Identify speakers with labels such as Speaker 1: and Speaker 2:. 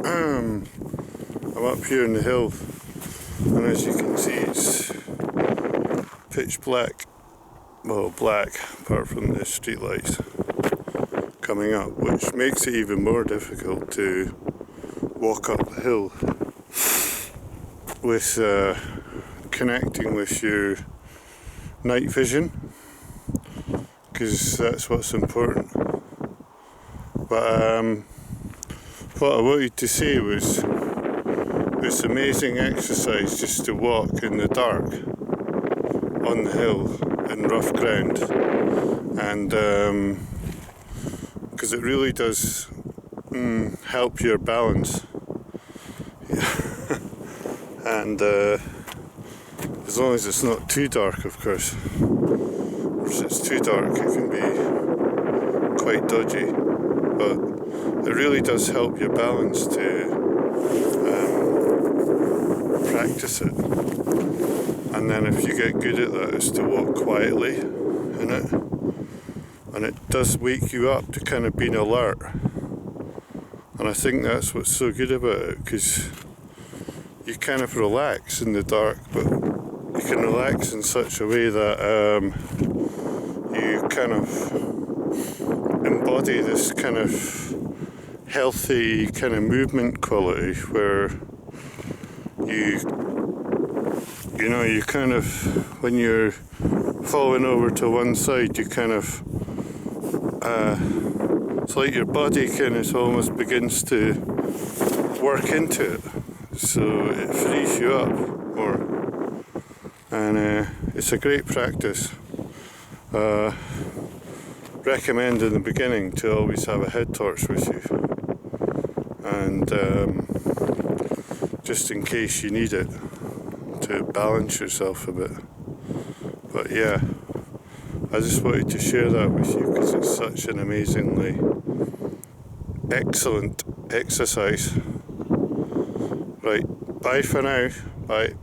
Speaker 1: I'm up here in the hill, and as you can see it's pitch black, well black apart from the street lights coming up, which makes it even more difficult to walk up the hill with connecting with your night vision, because that's what's important. But what I wanted to say was this amazing exercise just to walk in the dark on the hill in rough ground, and because it really does help your balance. And as long as it's not too dark, of course. If it's too dark it can be quite dodgy, but it really does help your balance to practice it. And then if you get good at that, is to walk quietly in it, and it does wake you up to kind of being alert. And I think that's what's so good about it, because you kind of relax in the dark, but you can relax in such a way that you kind of embody this kind of healthy kind of movement quality where you kind of, when you're falling over to one side, you kind of it's like your body kind of almost begins to work into it, so it frees you up more, and it's a great practice. Recommend in the beginning to always have a head torch with you, and just in case you need it to balance yourself a bit. But yeah, I just wanted to share that with you because it's such an amazingly excellent exercise. Right, bye for now. Bye.